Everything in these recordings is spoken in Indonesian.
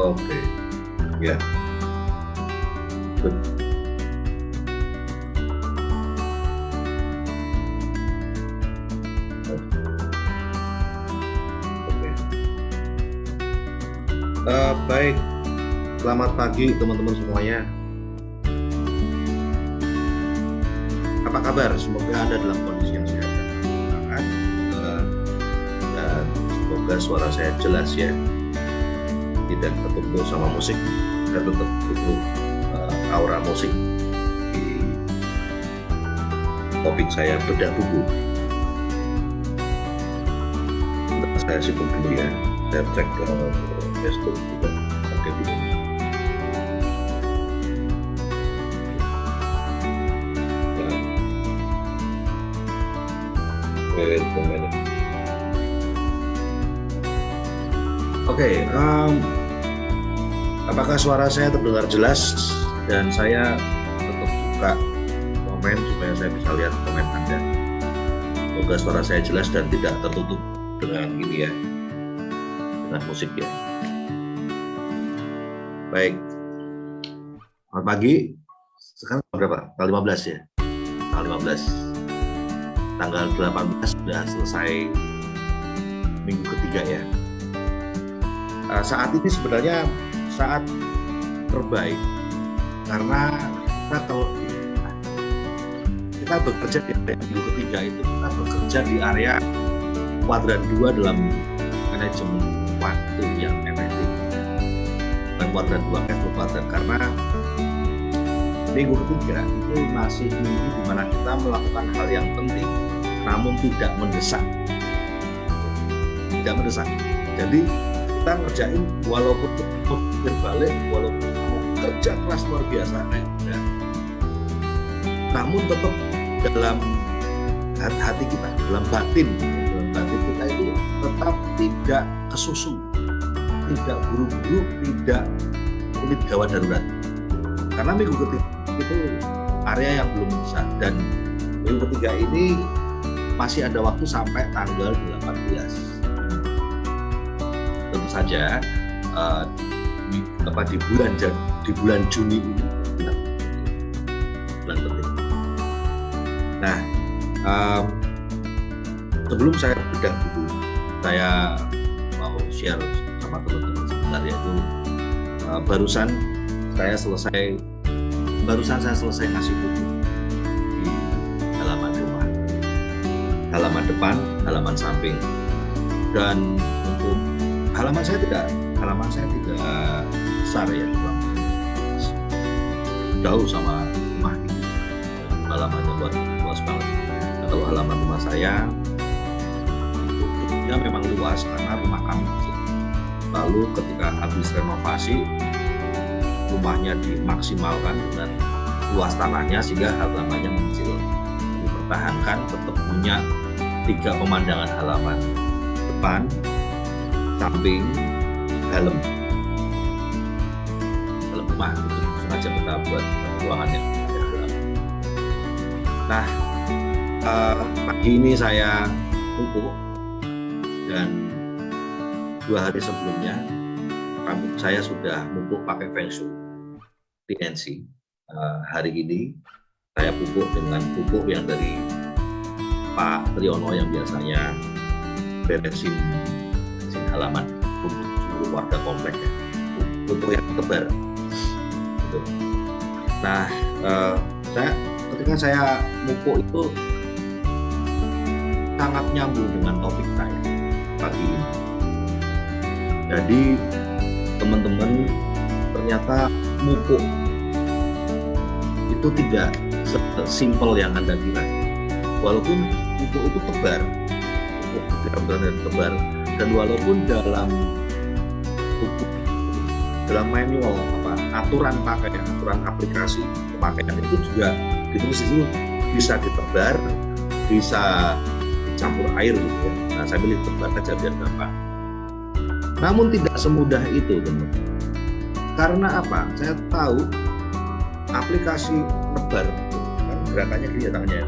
Oke, ya, good. Oke. Baik, selamat pagi teman-teman semuanya. Apa kabar? Semoga Anda dalam kondisi yang sehat dan semangat. Dan semoga suara saya jelas ya. Tidak tertutup sama musik, dan tetap butuh aura musik di topik saya bedah buku. Saya sibuk dulu ya, saya cek ke Facebook juga. Oke dulu. Oke, apakah suara saya terdengar jelas dan saya tetap buka komen supaya saya bisa lihat komen Anda. Semoga suara saya jelas dan tidak tertutup dengan ini ya, dengan musik ya. Baik, selamat pagi. Sekarang berapa? Tanggal 15 ya? Tanggal 15. Tanggal 18 sudah selesai minggu ketiga ya. Saat ini sebenarnya saat terbaik karena kita bekerja di area minggu ketiga itu kita bekerja di area kuadran 2 dalam manajemen waktu yang efektif. Dan kuadran 2 itu kuadran karena minggu ketiga itu masih minggu di mana kita melakukan hal yang penting namun tidak mendesak. Tidak mendesak. Jadi kita ngerjain walaupun berbalik, walaupun kamu kerja keras luar biasa, namun tetap dalam hati kita, dalam batin kita itu tetap tidak kesusu, tidak buru-buru, tidak unit gawat darurat. Karena minggu ketiga itu area yang belum bisa, dan minggu ketiga ini masih ada waktu sampai tanggal 18. Tentu saja di bulan Juni ini bulan penting. Nah, sebelum saya bedah buku, saya mau share sama teman-teman sebentar, yaitu barusan saya selesai ngasih buku di halaman rumah, halaman depan, halaman samping, dan untuk halaman saya tidak besar ya, jauh sama rumah ini, halamannya luas banget. Kalau halaman rumah saya itu memang luas karena rumah kami kecil. Lalu ketika habis renovasi, rumahnya dimaksimalkan dengan luas tanahnya sehingga halamannya mengecil. Dipertahankan tetap punya 3 pemandangan halaman: depan, samping, dalam rumah. Itu sengaja kita buat ruangan yang ada dalam. Nah, pagi ini saya pupuk, dan 2 hari sebelumnya saya sudah pupuk pakai Feng Shui TNC. Hari ini saya pupuk dengan pupuk yang dari Pak Triyono yang biasanya beresin halaman untuk seluruh warga komplek ya. Pupuk yang tebar. Gitu. Nah, ketika saya pupuk itu sangat nyambung dengan topik saya pagi ini. Jadi teman-teman, ternyata pupuk itu tidak sesimpel yang Anda kira. Walaupun pupuk itu tebar, dan walaupun dalam pupuk, dalam manual aturan aplikasi pemakaian itu juga ditulis itu bisa ditebar, bisa dicampur air gitu ya. Nah, saya pilih tebar aja biar gampang. Namun tidak semudah itu, teman-teman. Karena apa? Saya tahu aplikasi tebar kan gerakannya gini tangannya.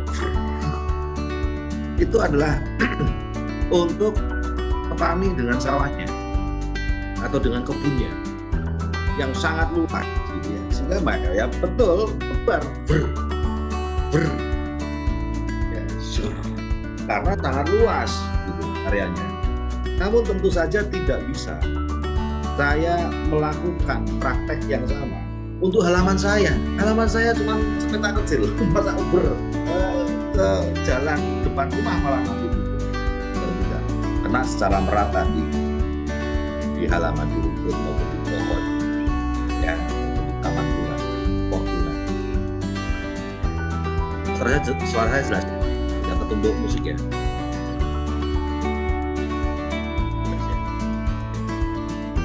Itu adalah untuk petani dengan sawahnya atau dengan kebunnya. yang sangat luas gitu ya. Sehingga maka ya betul tebar ber ya, karena sangat luas gitu areanya. Namun tentu saja tidak bisa saya melakukan praktek yang sama untuk halaman saya. Halaman saya cuma sepetak kecil, masa uber ke jalan depan rumah malah nanti tidak kena secara merata di halaman, di rumput maupun di pohon ya, di taman bunga, pohon bunga. Suara saya jelas ya? Tidak ketumbuk musik ya.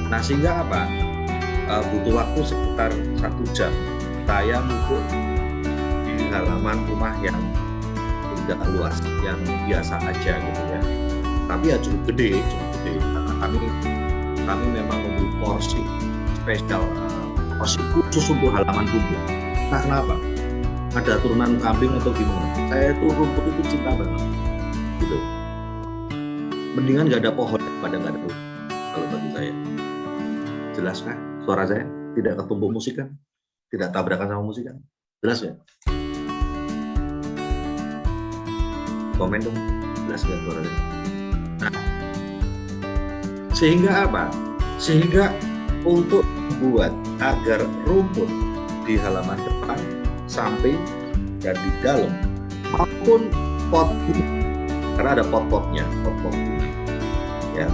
Nah sehingga apa? Butuh waktu sekitar 1 jam saya ngumpul di halaman rumah yang tidak luas, yang biasa aja gitu ya. Tapi ya cukup gede karena kami memang memberi porsi spesial, porsi khusus untuk halaman rumput. Nah kenapa? Ada turunan kambing atau gimana? Saya itu rumput itu cinta banget gitu. Mendingan nggak ada pohon daripada nggak ada rumput kalau bagi saya. Jelas kan suara saya? Tidak ketumbuk musik kan? Tidak tabrakan sama musik kan? Jelas ya? Komen dong, jelas nggak suara saya? Nah, sehingga apa? Sehingga untuk membuat agar rumput di halaman depan, samping, dan di dalam maupun pot bunga, karena ada pot-potnya, pot-pot bunga ya,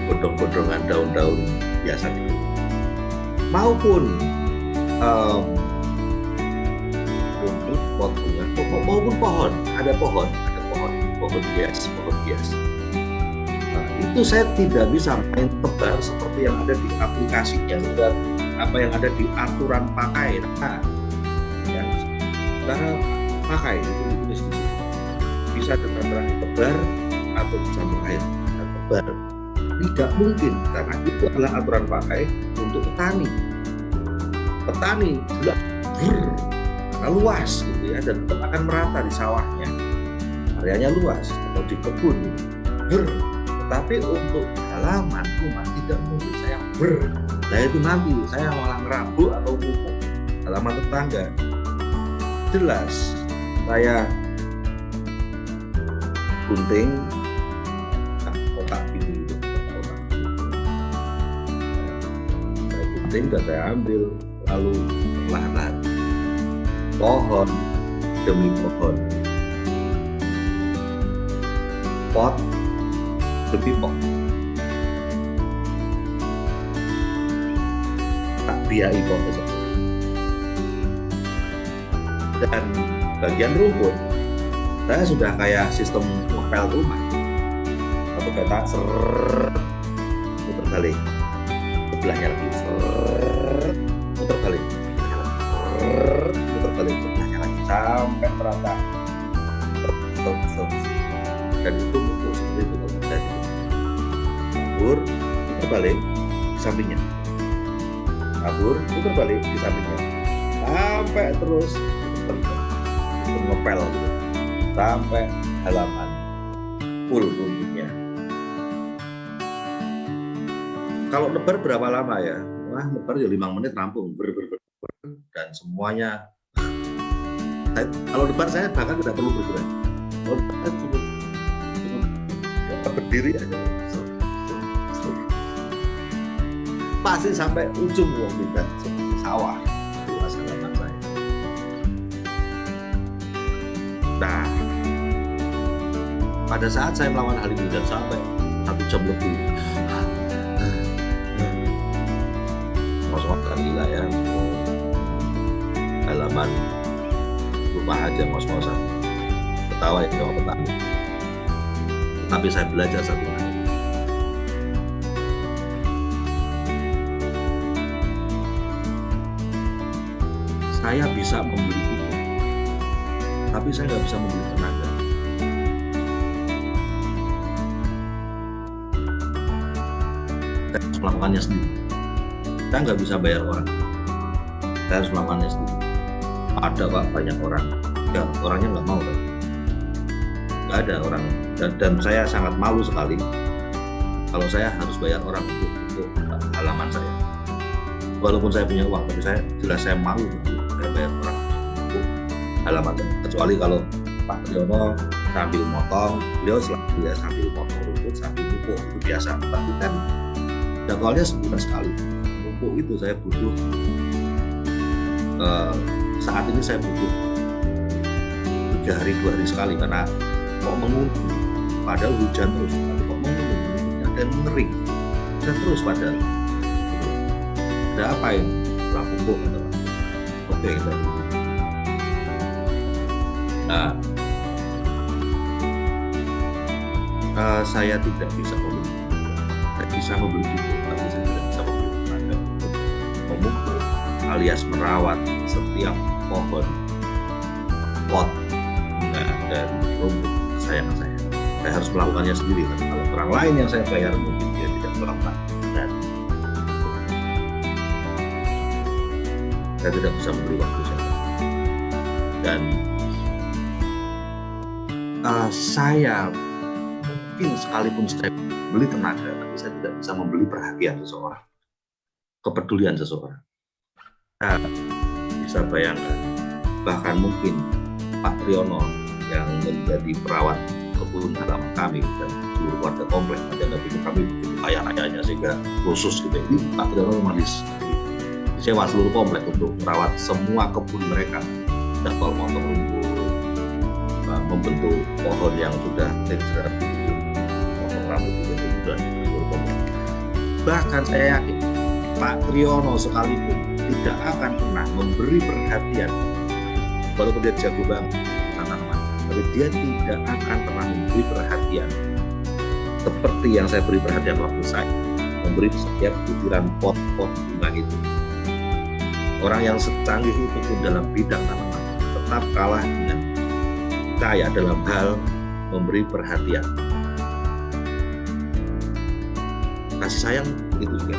godong-godongan daun-daun biasa gitu, maupun rumput, pot bunga, maupun pohon, ada pohon hias. Nah, itu saya tidak bisa main tebar seperti yang ada di aplikasinya, apa yang ada di aturan pakai. Nah, ya, cara pakai itu bisa dengan cara tebar atau dicampur air dan tebar. Tidak mungkin karena itu adalah aturan pakai untuk petani. Petani jelas luas gitu ya, dan tetap akan merata di sawahnya. Areanya luas atau di kebun. Tetapi untuk halaman rumah tidak mungkin saya nah itu nanti saya malah ngerabuk atau pupuk halaman tetangga. Jelas saya gunting kotak gini, saya gunting dan saya ambil lalu perlahan-lahan pohon demi pohon, pot demi pot, tak biayai pot tersebut. Dan bagian rumput saya sudah kayak sistem ngepel rumah, atau kata putar balik sebelahnya lagi, putar balik sebelahnya lagi sampai merata, dan itu muncul seperti itu kalau kita kabur, putar balik di sampingnya, kabur, putar balik di sampingnya, sampai terus ngepel gitu, sampai halaman full rumputnya. Kalau nebar berapa lama ya? Wah, nebar ya 5 menit rampung, dan semuanya. Kalau nebar saya bahkan tidak perlu bergerak. Kalau nebar cukup berdiri aja, pasti sampai ujung kita sawah luas halaman saya. Nah, pada saat saya melakukan hal ini dan sampai 1 jam lebih, ngos-ngosan gila ya, halaman rumah aja ngos-ngosan, ketawa ya sama petani. Tapi saya belajar satu hal, saya bisa membeli pupuk, tapi saya nggak bisa membeli tenaga. Saya harus melakukannya sendiri. Saya nggak bisa bayar orang. Saya harus melakukannya sendiri. Ada Pak banyak orang, ya orangnya nggak mau kan? Nggak ada orang. Dan saya sangat malu sekali kalau saya harus bayar orang untuk halaman saya. walaupun saya punya uang, tapi saya malu saya bayar orang untuk halaman, kecuali kalau Pak Triyono sambil motong, beliau selalu sambil motong rumput sambil pupuk, itu biasa. Tapi kan jadwalnya sebulan sekali. Pupuk itu saya butuh saat ini saya butuh 3 hari 2 hari sekali, karena kok mengumpul padahal hujan terus, tapi kok mengumpul dan mengering hujan terus padahal. Ada apa ini? Lah pupuk atau apa? Oke, kita dulu. Nah, saya tidak bisa membeli, saya bisa membeli pupuk, tapi saya tidak bisa membeli tenaga untuk memupuk alias merawat setiap pohon, pot, bunga, dan rumput kesayangan saya. Saya harus melakukannya sendiri. Kalau orang lain yang saya bayar mungkin dia tidak melakukan, dan saya tidak bisa memberi waktu saya. Dan saya mungkin sekalipun saya beli tenaga, tapi saya tidak bisa membeli perhatian seseorang, kepedulian seseorang. Nah, bisa bayangkan, bahkan mungkin Pak Triyono yang menjadi perawat kebun halaman kami dan seluruh warga komplek, ada bikin kami kaya-kayanya sehingga khusus gitu. Ini Pak Triyono memang disewa seluruh komplek untuk merawat semua kebun mereka, jadwal motong rumput, membentuk pohon yang sudah tidak potong rambut itu sudah seluruh komplek. Bahkan saya yakin Pak Triyono sekalipun tidak akan pernah memberi perhatian, walaupun dia jago banget tanaman, tapi dia tidak akan pernah memberi perhatian seperti yang saya beri perhatian waktu saya memberi setiap butiran pot-pot bunga itu. Orang yang secanggih itu pun dalam bidang tanaman tetap kalah dengan saya dalam hal memberi perhatian. Kasih sayang itu juga,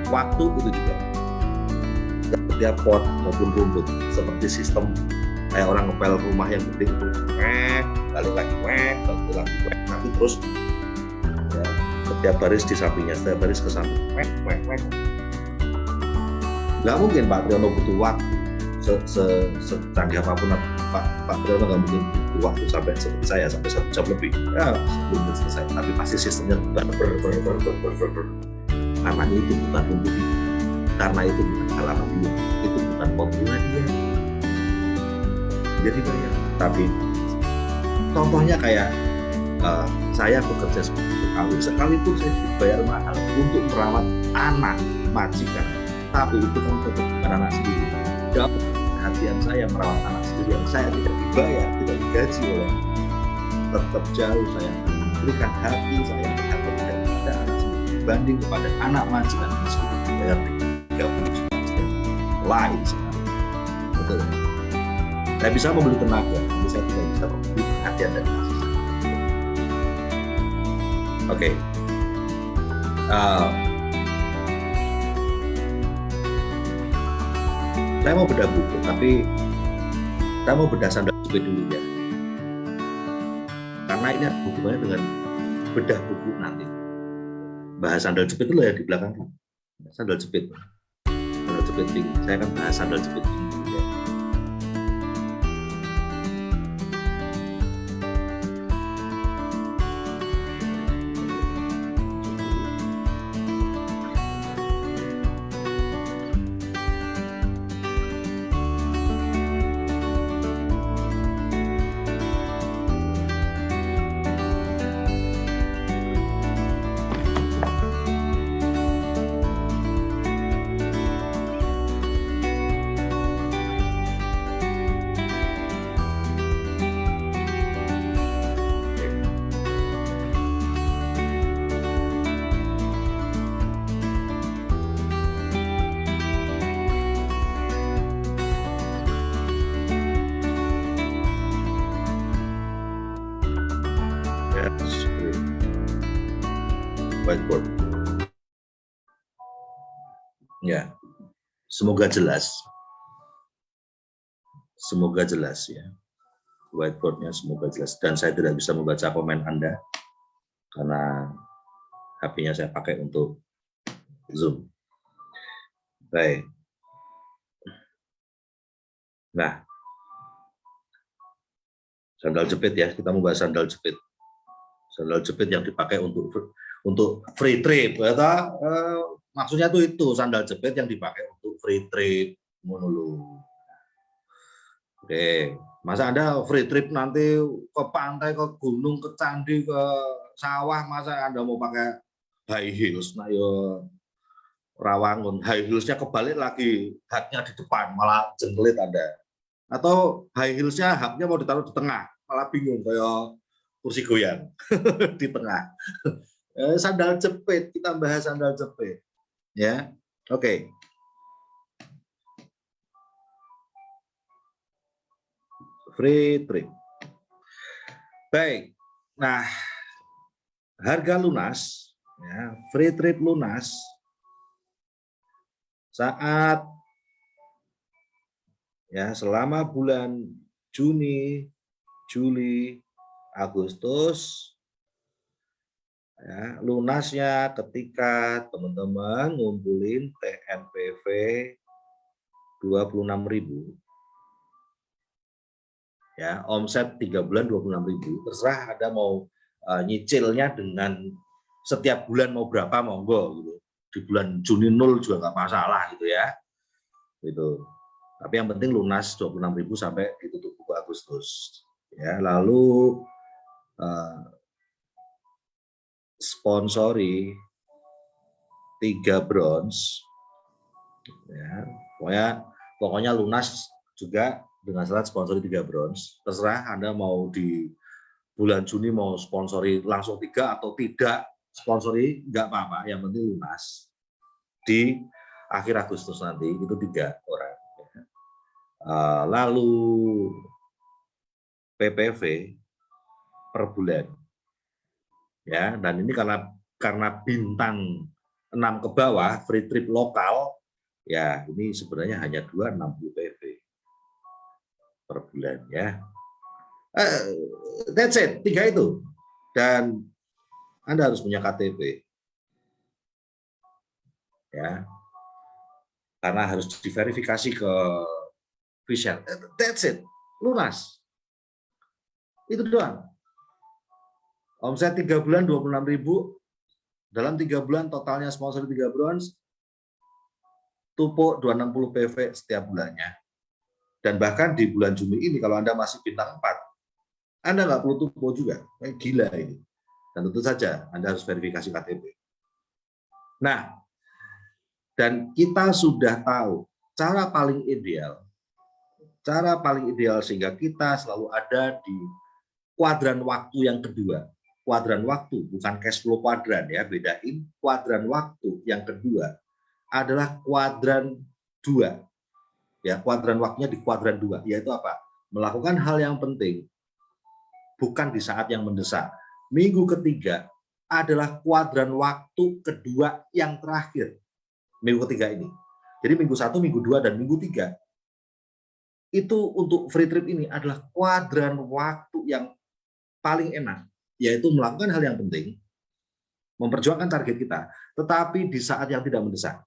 waktu itu juga. Setiap pot maupun rumput seperti sistem kayak orang ngepel rumah yang gede itu, balik lagi, balik lagi, tapi terus ya, setiap baris di sampingnya, setiap baris ke samping, nggak mungkin Pak Triyono butuh waktu secanggih apapun. Pak Triyono nggak mungkin butuh waktu sampai seperti saya, sampai 1 jam lebih ya sebelum selesai, tapi pasti sistemnya bukan karena itu bukan rumput itu, karena itu bukan halaman dia, itu bukan pot bunga dia, jadi bayar. Tapi contohnya kayak saya bekerja sebagai tukang, sekalipun saya dibayar mahal untuk merawat anak majikan, tapi itu kan tetap bukan anak sendiri. Jauh perhatian saya merawat anak sendiri yang saya tidak dibayar, tidak digaji oleh, tetap jauh saya memberikan hati saya kepada anak sendiri dibanding kepada anak majikan yang sudah dibayar 30 juta lain sekali. Betul. Saya bisa membeli tenaga, tapi saya tidak bisa membeli perhatian dan kasih sayang. Oke. Saya mau bedah buku, tapi saya mau bedah sandal jepit dulu ya. Karena ini ada hubungannya dengan bedah buku nanti. Bahas sandal jepit itu ya di belakang. Sandal jepit tinggi. Saya akan bahas sandal jepit tinggi ya. Whiteboard. Ya, semoga jelas. Semoga jelas ya. Whiteboardnya semoga jelas. Dan saya tidak bisa membaca komen Anda karena HP-nya saya pakai untuk Zoom. Baik. Nah, sandal jepit ya, kita membahas sandal jepit. Sandal jepit yang dipakai untuk free trip. Maksudnya itu sandal jepit yang dipakai untuk free trip. Menulu. Oke, masa Anda free trip nanti ke pantai, ke gunung, ke candi, ke sawah, masa Anda mau pakai high heels? Nah, yo rawangun, high heelsnya kebalik lagi, haknya di depan, malah jengkelit Anda. Atau high heelsnya haknya mau ditaruh di tengah, malah bingung, kayak kursi goyang di tengah. Sandal jepit, kita bahas sandal jepit. Ya, oke. Free trip. Baik, nah harga lunas, ya, free trip lunas saat ya selama bulan Juni, Juli, Agustus, ya, lunasnya ketika teman-teman ngumpulin TNPV 26.000. Ya, omset 3 bulan 26.000, terserah Anda mau nyicilnya dengan setiap bulan mau berapa monggo gitu. Di bulan Juni 0 juga nggak masalah gitu ya. Gitu. Tapi yang penting lunas 26.000 sampai ditutup buku Agustus. Ya, lalu sponsori 3 bronze. Ya, pokoknya lunas juga dengan syarat sponsori 3 bronze. Terserah Anda mau di bulan Juni mau sponsori langsung 3 atau tidak sponsori, nggak apa-apa, yang penting lunas. Di akhir Agustus nanti itu 3 orang. Lalu PPV per bulan. Ya, dan ini karena bintang 6 ke bawah, free trip lokal, ya ini sebenarnya hanya 260 PV per bulan ya. That's it, 3 itu. Dan Anda harus punya KTP. Ya. Karena harus diverifikasi ke official. That's it. Lunas. Itu doang. Omset 3 bulan 26.000. Dalam 3 bulan totalnya sponsor 3 bronze. Tumpuk 260 PV setiap bulannya. Dan bahkan di bulan Juni ini kalau Anda masih bintang 4, Anda nggak perlu tumpuk juga. Kayak gila ini. Dan tentu saja Anda harus verifikasi KTP. Nah, dan kita sudah tahu cara paling ideal sehingga kita selalu ada di kuadran waktu yang kedua. Kuadran waktu, bukan cash flow kuadran ya, bedain. Kuadran waktu yang kedua adalah kuadran 2. Ya, kuadran waktunya di kuadran 2, yaitu apa? Melakukan hal yang penting bukan di saat yang mendesak. Minggu ketiga adalah kuadran waktu kedua yang terakhir. Minggu ketiga ini. Jadi minggu 1, minggu 2, dan minggu 3 itu untuk free trip ini adalah kuadran waktu yang paling enak, yaitu melakukan hal yang penting, memperjuangkan target kita, tetapi di saat yang tidak mendesak.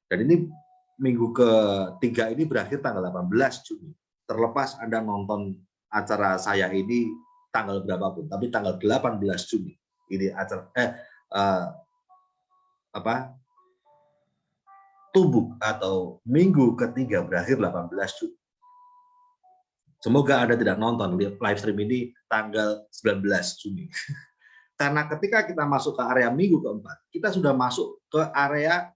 Dan ini minggu ketiga ini berakhir tanggal 18 Juni. Terlepas Anda nonton acara saya ini tanggal berapapun, tapi tanggal 18 Juni ini acara tubuh atau minggu ketiga berakhir 18 Juni. Semoga Anda tidak nonton live stream ini tanggal 19 Juni. Karena ketika kita masuk ke area minggu keempat, kita sudah masuk ke area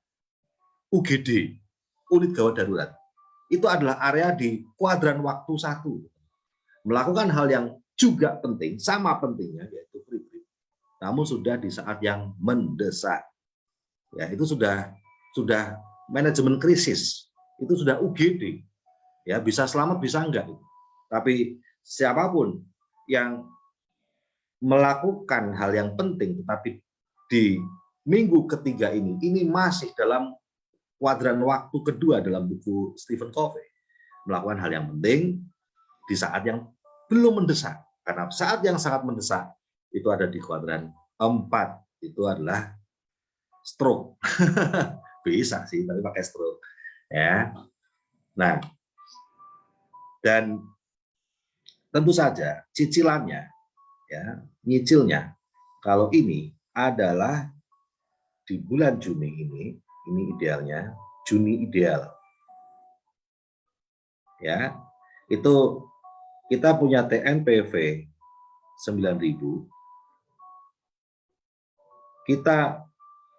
UGD, unit gawat darurat. Itu adalah area di kuadran waktu 1. Melakukan hal yang juga penting, sama pentingnya, yaitu free trip. Namun sudah di saat yang mendesak. Ya, itu sudah manajemen krisis. Itu sudah UGD. Ya, bisa selamat, bisa enggak. Tapi siapapun yang melakukan hal yang penting, tetapi di minggu ketiga ini masih dalam kuadran waktu kedua dalam buku Stephen Covey, melakukan hal yang penting di saat yang belum mendesak. Karena saat yang sangat mendesak itu ada di kuadran 4, itu adalah stroke. bisa sih, tapi pakai stroke ya. Nah, dan tentu saja cicilannya, ya, nyicilnya kalau ini adalah di bulan Juni ini idealnya, Juni ideal, ya, itu kita punya TNPV 9.000, kita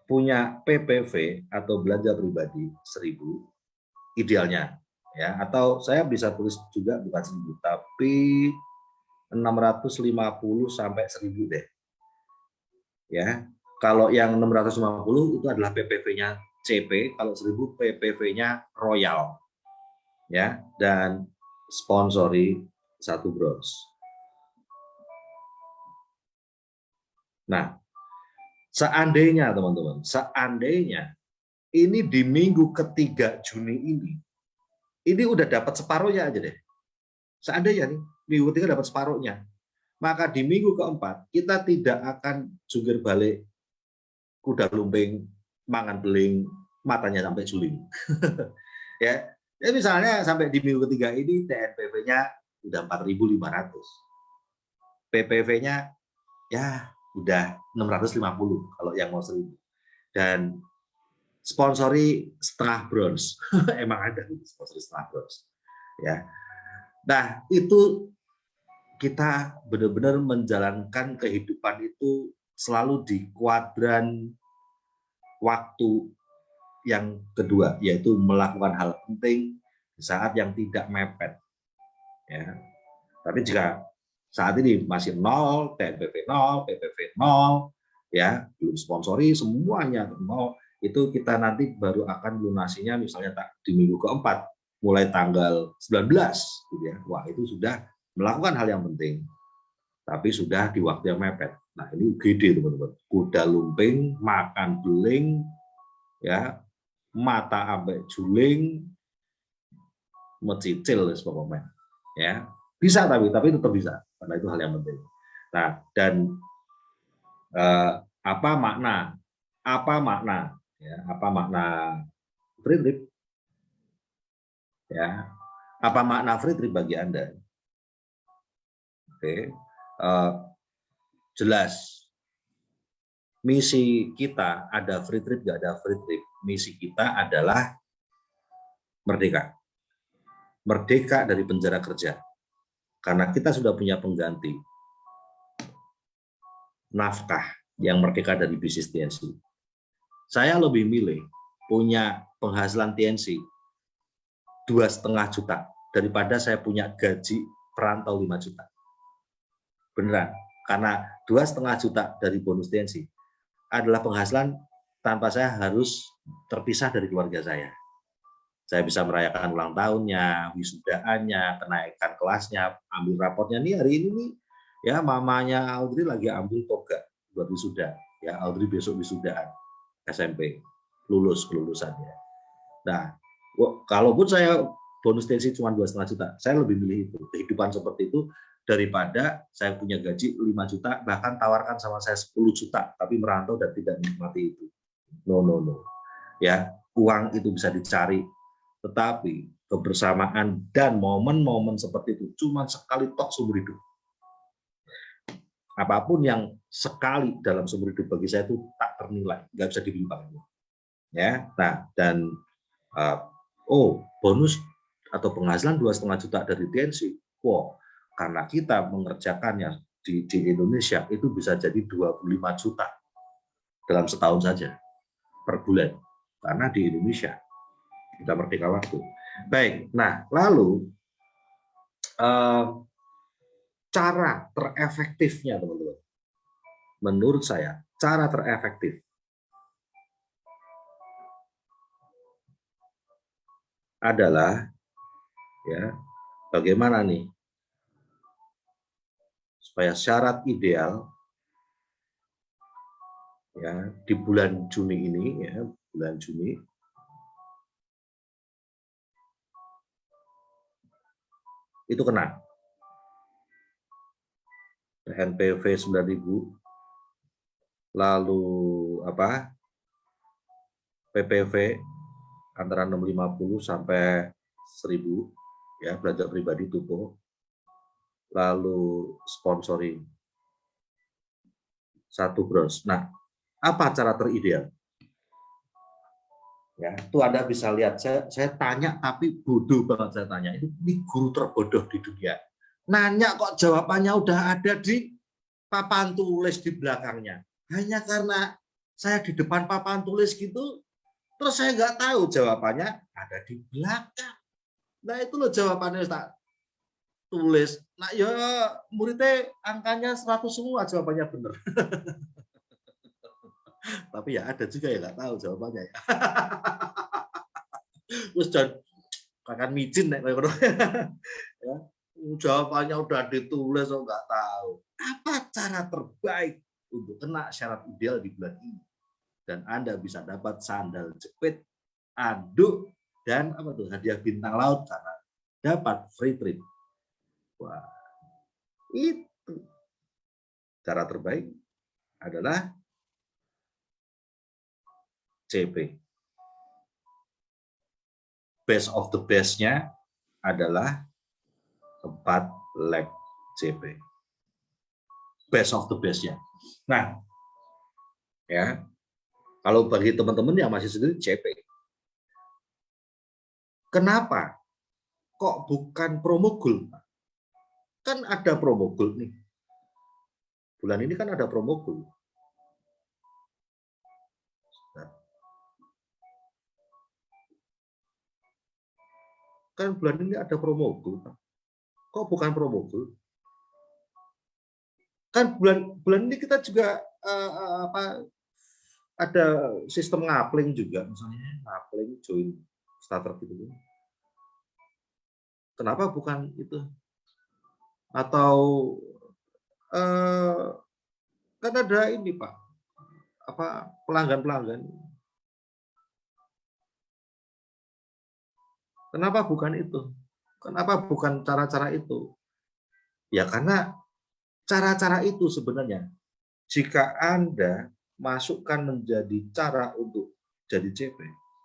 punya PPV atau belanja pribadi 1.000 idealnya, ya, atau saya bisa tulis juga bukan 1.000 tapi 650 sampai 1.000 deh, ya. Kalau yang 650 itu adalah PPV-nya CP, kalau 1.000 PPV-nya Royal, ya, dan sponsori 1 bronze. Nah, seandainya teman-teman, seandainya ini di minggu ketiga Juni ini udah dapat separuhnya aja deh. Seandainya nih, minggu ketiga dapat separuhnya, maka di minggu keempat kita tidak akan jungkir balik kuda lumping, mangan beling, matanya sampai juling. Ya, ya, misalnya sampai di minggu ketiga ini TNPV-nya udah 4.500, PPV-nya ya udah 650 kalau yang mau 1.000, dan sponsori setengah bronze. Emang ada sponsori setengah bronze, ya. Nah, itu kita benar-benar menjalankan kehidupan itu selalu di kuadran waktu yang kedua, yaitu melakukan hal penting di saat yang tidak mepet, ya. Tapi jika saat ini masih 0, TNPV 0, PPV 0, ya, belum sponsori, semuanya 0, itu kita nanti baru akan lunasinya misalnya di minggu keempat, mulai tanggal 19, gitu ya. Wah, itu sudah melakukan hal yang penting, tapi sudah di waktu yang mepet. Nah, ini UGD teman-teman, kuda lumping, makan beling, ya, mata ambek juling, mecicil pokoknya, ya. Bisa tapi tetap bisa, karena itu hal yang penting. Nah, dan apa makna ya, apa makna free trip, ya, apa makna free trip bagi Anda? Oke, jelas misi kita ada free trip nggak ada free trip, misi kita adalah merdeka dari penjara kerja, karena kita sudah punya pengganti nafkah yang merdeka dari bisnis TNC. Saya lebih milih punya penghasilan TNC 2,5 juta daripada saya punya gaji perantau 5 juta. Beneran, karena 2,5 juta dari bonus TNC adalah penghasilan tanpa saya harus terpisah dari keluarga saya. Saya bisa merayakan ulang tahunnya, wisudaannya, kenaikan kelasnya, ambil raportnya. Nih hari ini nih, ya, mamanya Audrey lagi ambil toga buat wisuda. Ya, Audrey besok wisudaan SMP, kelulusannya. Nah, kalaupun saya bonus TNC cuma 2,5 juta, saya lebih milih itu, kehidupan seperti itu, daripada saya punya gaji 5 juta, bahkan tawarkan sama saya 10 juta, tapi merantau dan tidak menikmati itu. No. Ya, uang itu bisa dicari, tetapi kebersamaan dan momen-momen seperti itu cuma sekali tok seumur hidup. Apapun yang sekali dalam seumur hidup bagi saya itu tak ternilai, nggak bisa dibeli. Ya, nah, dan bonus atau penghasilan 2,5 juta dari TNC, karena kita mengerjakannya di Indonesia itu bisa jadi 25 juta dalam setahun saja per bulan, karena di Indonesia kita merdeka waktu. Baik, nah lalu cara terefektifnya teman-teman, menurut saya cara terefektif adalah, ya, bagaimana nih supaya syarat ideal, ya, di bulan Juni ini, ya, bulan Juni itu kena NPV 9.000, lalu apa, PPV antara 650 sampai 1000 ya, belanja pribadi Tupo. Lalu sponsoring 1 bros. Nah, apa cara terideal? Ya, itu Anda bisa lihat, saya tanya tapi bodoh banget saya tanya. Ini guru terbodoh di dunia. Nanya kok jawabannya udah ada di papan tulis di belakangnya. Hanya karena saya di depan papan tulis gitu, terus saya nggak tahu jawabannya ada di belakang. Nah itu loh jawabannya tak tulis. Nah ya muridnya angkanya 100 semua jawabannya benar. Tapi ya ada juga yang nggak tahu jawabannya ya. Terus jangan micin nek ya. Jawabannya udah ditulis kok nggak tahu. Apa cara terbaik untuk kena syarat ideal di bulan ini? Dan Anda bisa dapat sandal jepit, anduk, dan apa tuh hadiah bintang laut karena dapat free trip. Wah, itu cara terbaik adalah CP. Best of the best-nya adalah 4 leg CP. Best of the best-nya. Nah, ya, kalau bagi teman-teman yang masih sendiri CP. Kenapa? Kok bukan promo gold? Kan ada promo gold nih. Bulan ini kan ada promo gold. Kan bulan ini ada promo gold. Kok bukan promo gold? Kan bulan ini kita juga ada sistem ngapling juga, misalnya ngapling join starter gitu. Kenapa bukan itu? Atau kan ada ini Pak, apa pelanggan-pelanggan. Kenapa bukan itu? Kenapa bukan cara-cara itu? Ya karena cara-cara itu sebenarnya jika Anda masukkan menjadi cara untuk jadi CP,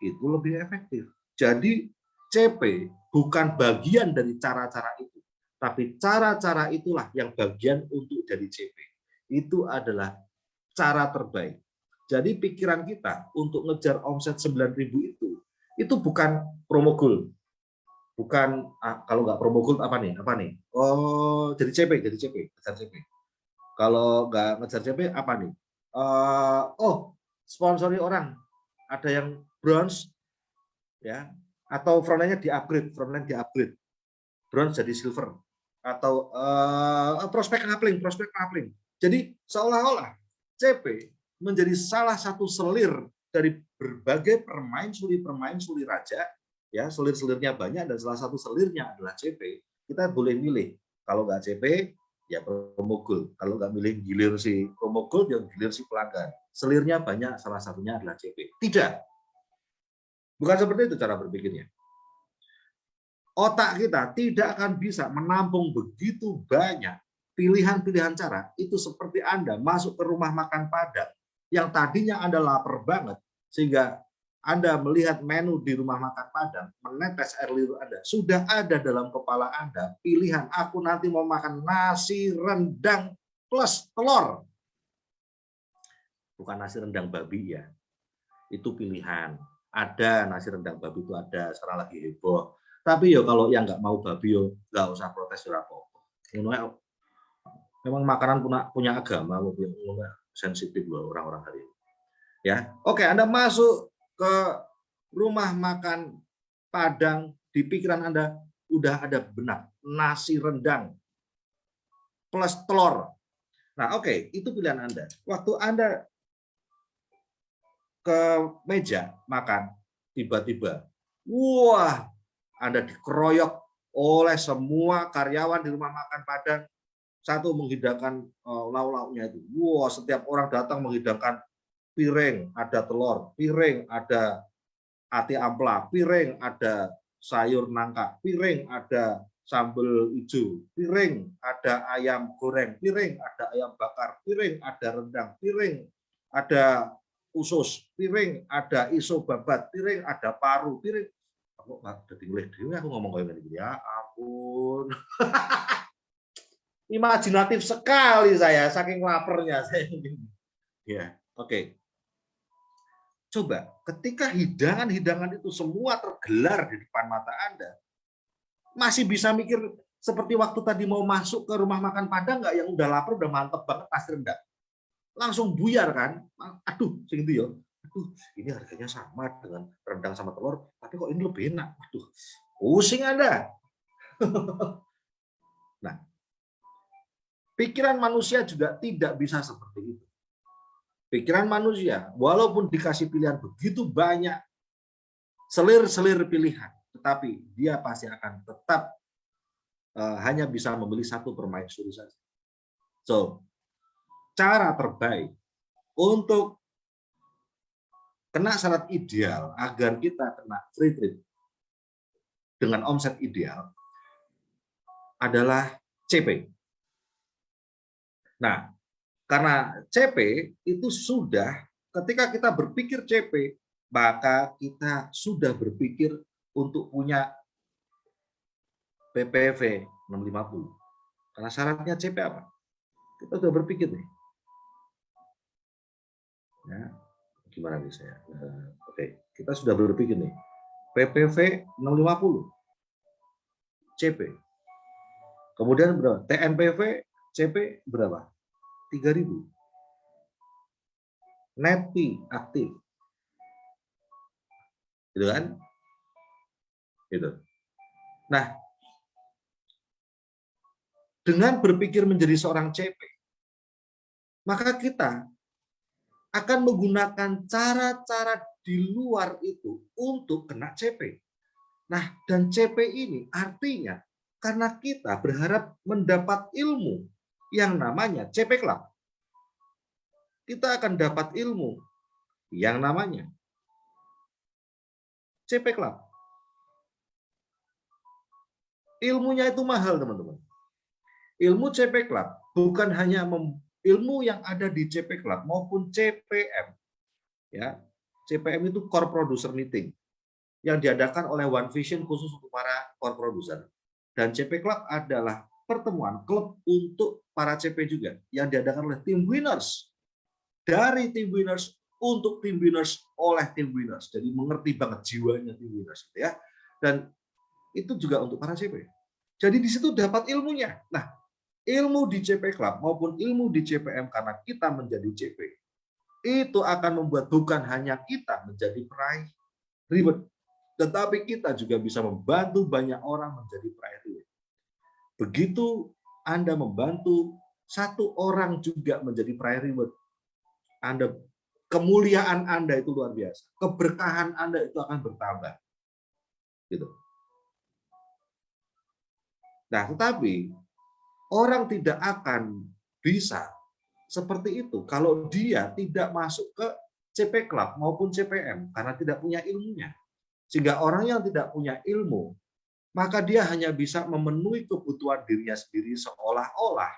itu lebih efektif. Jadi CP bukan bagian dari cara-cara itu, tapi cara-cara itulah yang bagian untuk jadi CP. Itu adalah cara terbaik. Jadi pikiran kita untuk ngejar omset 9.000 itu bukan promo gold. Bukan kalau nggak promo gold apa nih? Oh, jadi CP, ngejar CP. Kalau nggak ngejar CP apa nih? Oh, sponsori orang. Ada yang bronze ya, atau frontline di-upgrade, bronze jadi silver, atau prospek ngapling. Jadi seolah-olah CP menjadi salah satu selir dari berbagai permain suli raja, ya selir-selirnya banyak dan salah satu selirnya adalah CP. Kita boleh milih, kalau nggak CP ya promo gold, kalau nggak milih gilir si promo gold yang gilir si pelanggan. Selirnya banyak, salah satunya adalah CP. Tidak, bukan seperti itu cara berpikirnya. Otak kita tidak akan bisa menampung begitu banyak pilihan-pilihan cara. Itu seperti Anda masuk ke rumah makan Padang yang tadinya Anda lapar banget, sehingga Anda melihat menu di rumah makan Padang, menetes air liur Anda. Sudah ada dalam kepala Anda pilihan, aku nanti mau makan nasi rendang plus telur. Bukan nasi rendang babi ya. Itu pilihan. Ada nasi rendang babi itu ada, sekarang lagi heboh. Tapi yo kalau yang nggak mau babi yo nggak usah protes apa-apa. Memang makanan punya agama, sensitif loh orang-orang hari ini. Ya, oke, Anda masuk ke rumah makan Padang, di pikiran Anda udah ada benak nasi rendang plus telur. Nah, oke, itu pilihan Anda. Waktu Anda ke meja makan, tiba-tiba, wah, Anda dikeroyok oleh semua karyawan di rumah makan Padang. Satu, menghidangkan lauk-lauknya itu. Wah, setiap orang datang menghidangkan piring, ada telur, piring, ada ati ampla, piring, ada sayur nangka, piring, ada sambal hijau, piring, ada ayam goreng, piring, ada ayam bakar, piring, ada rendang, piring, ada usus, piring ada iso babat, piring ada paru, piring aku dadi ngelih dhewe aku ngomong kayak gini. Ya ampun. Imajinatif sekali saya, saking lapernya saya. Ya, oke. Coba ketika hidangan-hidangan itu semua tergelar di depan mata Anda, masih bisa mikir seperti waktu tadi mau masuk ke rumah makan Padang nggak, yang udah lapar, udah mantep banget nasi rendang. Langsung buyar kan? Aduh, sing itu ya. Aduh, ini harganya sama dengan rendang sama telur, tapi kok ini lebih enak. Aduh, pusing Anda. Nah, pikiran manusia juga tidak bisa seperti itu. Pikiran manusia, walaupun dikasih pilihan begitu banyak, selir-selir pilihan, tetapi dia pasti akan tetap hanya bisa memilih satu permaisuri saja. So, cara terbaik untuk kena syarat ideal agar kita kena free trip dengan omset ideal adalah CP. Nah, karena CP itu sudah, ketika kita berpikir CP, maka kita sudah berpikir untuk punya PPV 650. Karena syaratnya CP apa? Kita sudah berpikir nih. Ya, gimana nih saya? Oke, kita sudah berpikir nih. PPV 650. CP. Kemudian berapa? TNPV CP berapa? 3.000. Netpi aktif. Gitu kan? Gitu. Nah, dengan berpikir menjadi seorang CP, maka kita akan menggunakan cara-cara di luar itu untuk kena CP. Nah, dan CP ini artinya karena kita berharap mendapat ilmu yang namanya CP Club. Kita akan dapat ilmu yang namanya CP Club. Ilmunya itu mahal, teman-teman. Ilmu CP Club bukan hanya ilmu yang ada di CP Club maupun CPM. Ya, CPM itu Core Producer Meeting yang diadakan oleh One Vision khusus untuk para core producer. Dan CP Club adalah pertemuan klub untuk para CP juga yang diadakan oleh tim winners. Dari tim winners untuk tim winners oleh tim winners. Jadi mengerti banget jiwanya tim winners, ya. Dan itu juga untuk para CP. Jadi di situ dapat ilmunya. Nah, ilmu di CP Club maupun ilmu di CPM karena kita menjadi CP, itu akan membuat bukan hanya kita menjadi peraih reward, tetapi kita juga bisa membantu banyak orang menjadi peraih reward. Begitu Anda membantu satu orang juga menjadi peraih reward, Anda, kemuliaan Anda itu luar biasa. Keberkahan Anda itu akan bertambah. Gitu. Nah, tetapi orang tidak akan bisa seperti itu kalau dia tidak masuk ke CP Club maupun CPM karena tidak punya ilmunya. Sehingga orang yang tidak punya ilmu, maka dia hanya bisa memenuhi kebutuhan dirinya sendiri seolah-olah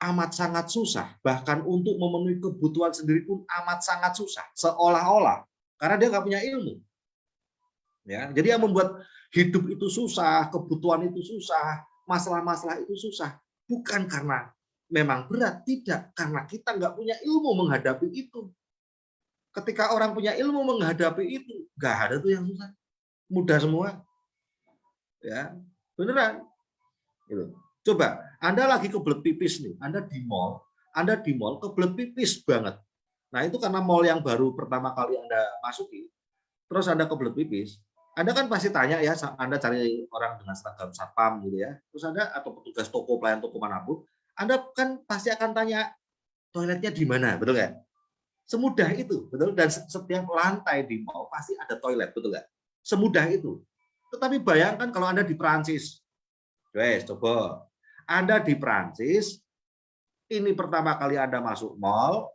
amat sangat susah, bahkan untuk memenuhi kebutuhan sendiri pun amat sangat susah, seolah-olah, karena dia nggak punya ilmu. Ya, jadi yang membuat hidup itu susah, kebutuhan itu susah, masalah-masalah itu susah, bukan karena memang berat, tidak, karena kita nggak punya ilmu menghadapi itu. Ketika orang punya ilmu menghadapi itu, nggak ada tuh yang susah, mudah semua. Ya, beneran. Gitu. Coba, Anda lagi kebelet pipis nih, Anda di mall kebelet pipis banget. Nah, itu karena mall yang baru pertama kali Anda masuki, terus Anda kebelet pipis, Anda kan pasti tanya ya, Anda cari orang dengan seragam satpam gitu ya, terus Anda atau petugas toko, pelayan toko manapun, Anda kan pasti akan tanya, toiletnya di mana, betul nggak? Semudah itu, betul? Dan setiap lantai di mall pasti ada toilet, betul nggak? Semudah itu. Tetapi bayangkan kalau Anda di Perancis, wes, coba. Anda di Perancis, ini pertama kali Anda masuk mall,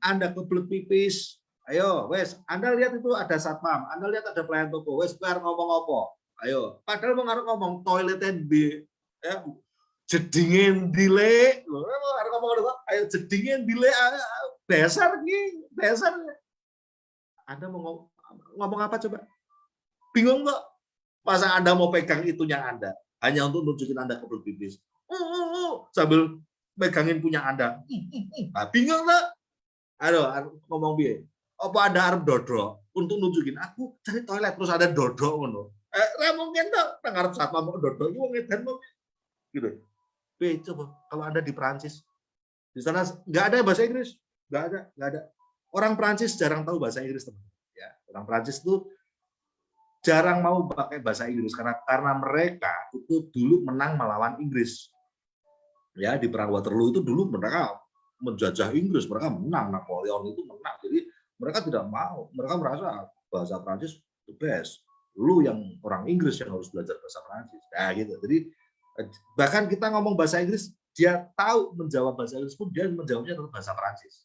Anda kebelet pipis, ayo, wes, Anda lihat itu ada satpam, Anda lihat ada pelayan toko, wes, biar ngomong apa, ayo, padahal mau ngomong toiletnya di, ya, jedingin dile, harus ngomong apa, ayo jedingin dile, Dasar nih, dasar. Anda mau ngomong apa coba? Bingung nggak? Masa Anda mau pegang itunya Anda hanya untuk nunjukin Anda kebelet pipis? Sambil megangin punya Anda. Nah, bingung nggak? Aduh, ngomong biye. Apa Anda arep dodok untuk nunjukin aku cari toilet terus ada dodok ngono. Mungkin tuh ngarep satpam mau dodok itu ngedan mau gitu. Coba kalau Anda di Perancis, di sana nggak ada bahasa Inggris, nggak ada. Orang Perancis jarang tahu bahasa Inggris, teman. Ya, orang Perancis itu jarang mau pakai bahasa Inggris karena mereka itu dulu menang melawan Inggris. Ya, di perang Waterloo itu dulu mereka menjajah Inggris, mereka menang, Napoleon itu menang. Jadi mereka tidak mau, mereka merasa bahasa Perancis the best. Lu yang orang Inggris yang harus belajar bahasa Perancis. Nah, gitu. Jadi bahkan kita ngomong bahasa Inggris, dia tahu menjawab bahasa Inggris pun dia menjawabnya dalam bahasa Perancis.